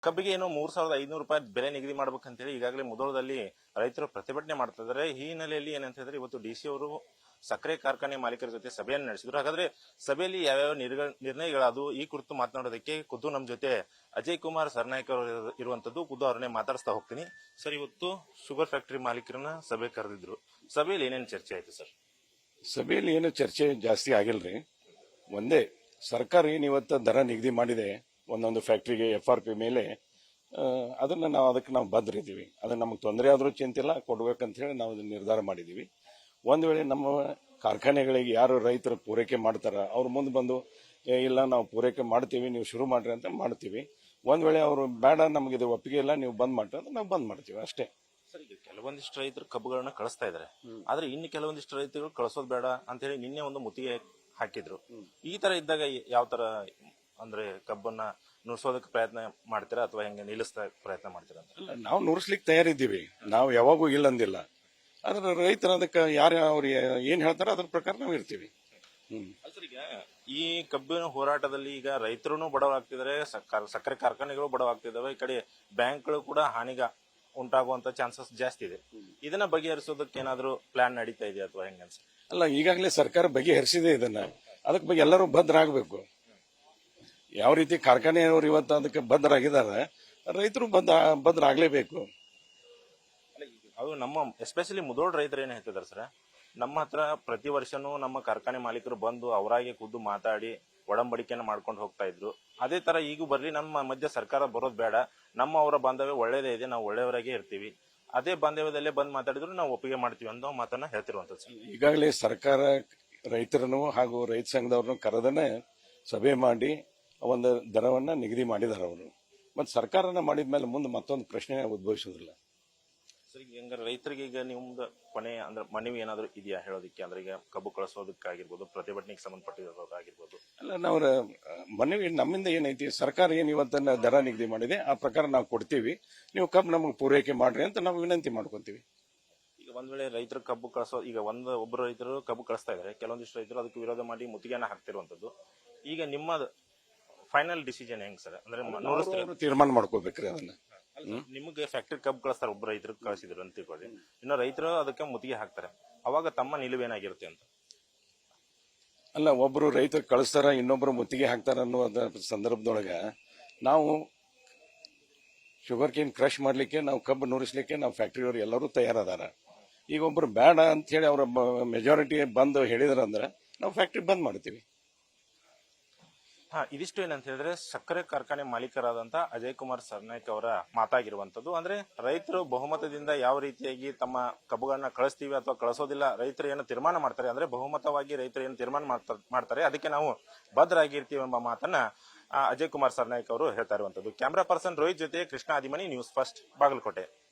ಕಬ್ಬಿಗೆ ಏನು 3,500 ರೂಪಾಯಿ ಬೆಲೆ ನಿಗದಿ ಮಾಡ್ಬೇಕಂತೇಳಿ ಈಗಾಗಲೇ ಮುಧೋಳದಲ್ಲಿ ರೈತರು ಪ್ರತಿಭಟನೆ ಮಾಡ್ತಾ ಇದ್ದಾರೆ. ಈ ಹಿನ್ನೆಲೆಯಲ್ಲಿ ಏನಂತ ಹೇಳಿದ್ರೆ ಇವತ್ತು ಡಿಸಿ ಅವರು ಸಕ್ಕರೆ ಕಾರ್ಖಾನೆ ಮಾಲೀಕರ ಜೊತೆ ಸಭೆಯನ್ನು ನಡೆಸಿದ್ರು. ಹಾಗಾದ್ರೆ ಸಭೆಯಲ್ಲಿ ಯಾವ್ಯಾವ ನಿರ್ಣಯಗಳಾದವು ಈ ಕುರಿತು ಮಾತನಾಡೋದಕ್ಕೆ ಖುದ್ದು ನಮ್ಮ ಜೊತೆ ಅಜಯ್ ಕುಮಾರ್ ಸರ್ನಾಯ್ಕ ಅವರು ಇರುವಂತದ್ದು. ಖುದ್ದು ಅವ್ರನ್ನೇ ಮಾತಾಡಿಸ್ತಾ ಹೋಗ್ತೀನಿ. ಸರ್, ಇವತ್ತು ಶುಗರ್ ಫ್ಯಾಕ್ಟರಿ ಮಾಲೀಕರನ್ನ ಸಭೆ ಕರೆದಿದ್ರು. ಸಭೆಯಲ್ಲಿ ಏನೇನು ಚರ್ಚೆ ಆಯ್ತು ಸರ್? ಸಭೆಯಲ್ಲಿ ಏನು ಚರ್ಚೆ ಜಾಸ್ತಿ ಆಗಿಲ್ರಿ. ಒಂದೇ ಸರ್ಕಾರ ಏನು ಇವತ್ತು ದರ ನಿಗದಿ ಮಾಡಿದೆ ಒಂದೊಂದು ಫ್ಯಾಕ್ಟರಿಗೆ FRP ಮೇಲೆ, ಅದನ್ನ ಅದಕ್ಕೆ ನಾವು ಬದ್ರಿದ್ದೀವಿ. ಅದನ್ನ ನಮಗೆ ತೊಂದರೆ ಆದ್ರೂ ಚಿಂತಿಲ್ಲ, ಕೊಡ್ಬೇಕಂತ ಹೇಳಿ ನಾವು ನಿರ್ಧಾರ ಮಾಡಿದೀವಿ. ಒಂದ್ ವೇಳೆ ನಮ್ಮ ಕಾರ್ಖಾನೆಗಳಿಗೆ ಯಾರು ರೈತರು ಪೂರೈಕೆ ಮಾಡ್ತಾರ ಅವ್ರ ಮುಂದೆ ಬಂದು ಇಲ್ಲ ನಾವು ಪೂರೈಕೆ ಮಾಡ್ತೀವಿ, ನೀವು ಶುರು ಮಾಡ್ರಿ ಅಂತ ಮಾಡ್ತೀವಿ. ಒಂದ್ ವೇಳೆ ಅವರು ಬೇಡ, ನಮ್ಗೆ ಇದು ಒಪ್ಪಿಗೆ ಇಲ್ಲ, ನೀವು ಬಂದ್ ಮಾಡ್ರಿ ಅಂತ ನಾವು ಬಂದ್ ಮಾಡ್ತೀವಿ ಅಷ್ಟೇ. ಸರ್, ಈಗ ಕೆಲವೊಂದಿಷ್ಟು ರೈತರು ಕಬ್ಬುಗಳನ್ನ ಕಳಿಸ್ತಾ ಇದಾರೆ, ಆದ್ರೆ ಇನ್ನು ಕೆಲವೊಂದಿಷ್ಟು ರೈತರು ಕಳಿಸೋದು ಬೇಡ ಅಂತ ಹೇಳಿ ನಿನ್ನೆ ಒಂದು ಮುತ್ತಿಗೆ ಹಾಕಿದ್ರು. ಈ ತರ ಇದ್ದಾಗ ಯಾವ ತರ ಅಂದ್ರೆ ಕಬ್ಬನ್ನ ನುಡ್ಸೋದಕ್ಕೆ ಪ್ರಯತ್ನ ಮಾಡ್ತೀರಾ ಅಥವಾ ಹೆಂಗೆ ನಿಲ್ಲಿಸ್ತಾ ಪ್ರಯತ್ನ ಮಾಡ್ತೀರಾ ಅಂತ? ಅಲ್ಲ, ನಾವು ನುಡಿಸ್ಲಿಕ್ಕೆ ತಯಾರಿದ್ದೀವಿ, ನಾವು ಯಾವಾಗೂ ಇಲ್ಲ ಅಂದಿಲ್ಲ. ಆದ್ರೆ ರೈತರು ಅದಕ್ಕೆ ಯಾರು ಅವ್ರು ಏನ್ ಹೇಳ್ತಾರೋ ಅದ್ರ ಪ್ರಕಾರ ನಾವು ಇರ್ತೀವಿ. ಸರ್, ಈಗ ಈ ಕಬ್ಬಿನ ಹೋರಾಟದಲ್ಲಿ ಈಗ ರೈತರು ಬಡವಾಗ್ತಿದ್ದಾರೆ, ಸಕ್ಕರೆ ಕಾರ್ಖಾನೆಗಳು ಬಡವಾಗ್ತಿದ್ದಾವೆ, ಈ ಕಡೆ ಬ್ಯಾಂಕ್ಗಳು ಕೂಡ ಹಾನಿಗ ಉಂಟಾಗುವಂತ ಚಾನ್ಸಸ್ ಜಾಸ್ತಿ ಇದೆ. ಇದನ್ನ ಬಗೆಹರಿಸೋದಕ್ಕೆ ಏನಾದ್ರು ಪ್ಲಾನ್ ನಡೀತಾ ಇದೆಯಾ ಅಥವಾ ಹೆಂಗ ಅನ್ಸುತ್ತೆ? ಅಲ್ಲ, ಈಗಾಗಲೇ ಸರ್ಕಾರ ಬಗೆಹರಿಸಿದೆ ಇದನ್ನ. ಅದಕ್ಕೆ ಬಗ್ಗೆ ಎಲ್ಲರೂ ಭದ್ರಾಗಬೇಕು. ಯಾವ ರೀತಿ ಕಾರ್ಖಾನೆಯವರು ಇವತ್ತು ಅದಕ್ಕೆ ಭದ್ರಾಗಿದ್ದಾರೆ, ರೈತರು ಭದ್ರಾಗ್ಲೇಬೇಕು. ಅದು ನಮ್ಮ ಎಸ್ಪೆಷಲಿ ಮುಧೋಳ ರೈತರು ಏನ್ ಹೇಳ್ತಿದಾರೆ ಸರ್, ನಮ್ಮ ಹತ್ರ ಪ್ರತಿ ವರ್ಷನೂ ನಮ್ಮ ಕಾರ್ಖಾನೆ ಮಾಲೀಕರು ಬಂದು ಅವರಾಗೆ ಖುದ್ದು ಮಾತಾಡಿ ಒಡಂಬಡಿಕೆಯನ್ನು ಮಾಡ್ಕೊಂಡು ಹೋಗ್ತಾ ಇದ್ರು. ಅದೇ ತರ ಈಗೂ ಬರ್ಲಿ, ನಮ್ಮ ಮಧ್ಯೆ ಸರ್ಕಾರ ಬರೋದು ಬೇಡ, ನಮ್ಮ ಅವರ ಬಾಂಧವ್ಯ ಒಳ್ಳೇದೇ ಇದೆ, ನಾವು ಒಳ್ಳೆಯವರಾಗೆ ಇರ್ತೀವಿ, ಅದೇ ಬಾಂಧವ್ಯದಲ್ಲೇ ಬಂದ್ ಮಾತಾಡಿದ್ರು ನಾವು ಒಪ್ಪಿಗೆ ಮಾಡ್ತೀವಿ ಅನ್ನೋ ಮಾತನ್ನ ಹೇಳ್ತಿರುವಂತದ್ದು. ಈಗಾಗಲೇ ಸರ್ಕಾರ ರೈತರನ್ನು ಹಾಗೂ ರೈತ ಸಂಘದವ್ರನ್ನು ಕರೆದನೆ ಸಭೆ ಮಾಡಿ ಒಂದು ದರವನ್ನ ನಿಗದಿ ಮಾಡಿದಾರೆ ಅವರು. ಮತ್ತೆ ಸರ್ಕಾರನ ಮಾಡಿದ್ಮೇಲೆ ಮುಂದೆ ಮತ್ತೊಂದು ಪ್ರಶ್ನೆ ಉದ್ಭವಿಸೋದಿಲ್ಲ. ಸರ್, ಈಗ ರೈತರಿಗೆ ಈಗ ನಿಮ್ದು ಕೊನೆ ಅಂದ್ರೆ ಮನವಿ ಏನಾದ್ರು ಇದೆಯಾ ಹೇಳೋದಕ್ಕೆ? ಅಂದ್ರೆ ಈಗ ಕಬ್ಬು ಕಳಿಸೋದಕ್ಕಾಗಿರ್ಬೋದು, ಪ್ರತಿಭಟನೆಗೆ ಸಂಬಂಧಪಟ್ಟಿರೋದಾಗಿರ್ಬೋದು. ಅಲ್ಲ, ನಾವ್ರ ಮನವಿ ನಮ್ಮಿಂದ ಏನೈತಿ, ಸರ್ಕಾರ ಏನ್ ಇವತ್ತನ್ನ ದರ ನಿಗದಿ ಮಾಡಿದೆ ಆ ಪ್ರಕಾರ ನಾವು ಕೊಡ್ತೀವಿ, ನೀವು ಕಬ್ಬು ನಮಗೆ ಪೂರೈಕೆ ಮಾಡ್ರಿ ಅಂತ ನಾವು ವಿನಂತಿ ಮಾಡ್ಕೊಂತೀವಿ. ಈಗ ಒಂದ್ ವೇಳೆ ರೈತರು ಕಬ್ಬು ಕಳಿಸೋ, ಈಗ ಒಬ್ಬರು ರೈತರು ಕಬ್ಬು ಕಳಿಸ್ತಾ ಇದಾರೆ, ಕೆಲವೊಂದಿಷ್ಟು ರೈತರು ಅದಕ್ಕೆ ವಿರೋಧ ಮಾಡಿ ಮುತ್ತಿಗೆಯನ್ನ ಹಾಕ್ತಿರುವಂತದ್ದು. ಈಗ ನಿಮ್ಮ ಫೈನಲ್ ಡಿಸಿಷನ್ ಹೆಂಗ್ ಸರ್? ಅಂದ್ರೆ ತೀರ್ಮಾನ ಮಾಡ್ಕೋಬೇಕ್ರಿ ಅದನ್ನ. ನಿಮಗೆ ಫ್ಯಾಕ್ಟರಿ ಕಬ್ಬು ಕಳಿಸ್ತಾರೆ, ಒಬ್ಬ ರೈತರು ಕಳಿಸಿದ್ರು ಅಂತ ತಿಳ್ಕೊಳ್ಳಿ, ಇನ್ನು ರೈತರು ಅದಕ್ಕೆ ಮುತ್ತಿಗೆ ಹಾಕ್ತಾರೆ, ಅವಾಗ ತಮ್ಮ ನಿಲುವೇನಾಗಿರುತ್ತೆ ಅಂತ? ಅಲ್ಲ, ಒಬ್ರು ರೈತರು ಕಳಿಸ್ತಾರ, ಇನ್ನೊಬ್ರು ಮುತ್ತಿಗೆ ಹಾಕ್ತಾರ ಅನ್ನೋ ಸಂದರ್ಭದೊಳಗ ನಾವು ಶುಗರ್ ಕೇನ್ ಕ್ರಶ್ ಮಾಡ್ಲಿಕ್ಕೆ, ನಾವು ಕಬ್ಬು ನುರಿಸ್ಲಿಕ್ಕೆ ನಾವು ಫ್ಯಾಕ್ಟರಿಯವರು ಎಲ್ಲರೂ ತಯಾರದಾರ. ಈಗ ಒಬ್ರು ಬೇಡ ಅಂತ ಹೇಳಿ ಅವ್ರ ಮೆಜಾರಿಟಿ ಬಂದು ಹೇಳಿದ್ರಂದ್ರೆ ನಾವು ಫ್ಯಾಕ್ಟರಿ ಬಂದ್ ಮಾಡ್ತೀವಿ. ಇದಿಷ್ಟು ಏನಂತ ಹೇಳಿದ್ರೆ ಸಕ್ಕರೆ ಕಾರ್ಖಾನೆ ಮಾಲೀಕರಾದಂತ ಅಜಯ್ ಕುಮಾರ್ ಸರ್ನಾಯ್ಕ ಅವರ ಮಾತಾಗಿರುವಂತದ್ದು. ಅಂದ್ರೆ ರೈತರು ಬಹುಮತದಿಂದ ಯಾವ ರೀತಿಯಾಗಿ ತಮ್ಮ ಕಬ್ಬುಗಳನ್ನ ಕಳಿಸ್ತೀವಿ ಅಥವಾ ಕಳಿಸೋದಿಲ್ಲ, ರೈತರು ಏನು ತೀರ್ಮಾನ ಮಾಡ್ತಾರೆ, ಅಂದ್ರೆ ಬಹುಮತವಾಗಿ ರೈತರು ಏನು ತೀರ್ಮಾನ ಮಾಡ್ತಾರೆ ಅದಕ್ಕೆ ನಾವು ಬದ್ಧರಾಗಿರ್ತೀವಿ ಎಂಬ ಮಾತನ್ನ ಅಜಯ್ ಕುಮಾರ್ ಸರ್ನಾಯ್ಕ ಅವರು ಹೇಳ್ತಾ ಇರುವಂತದ್ದು. ಕ್ಯಾಮರಾ ಪರ್ಸನ್ ರೋಹಿತ್ ಜೊತೆ ಕೃಷ್ಣ ಆದಿಮನಿ, ನ್ಯೂಸ್ ಫಸ್ಟ್, ಬಾಗಲಕೋಟೆ.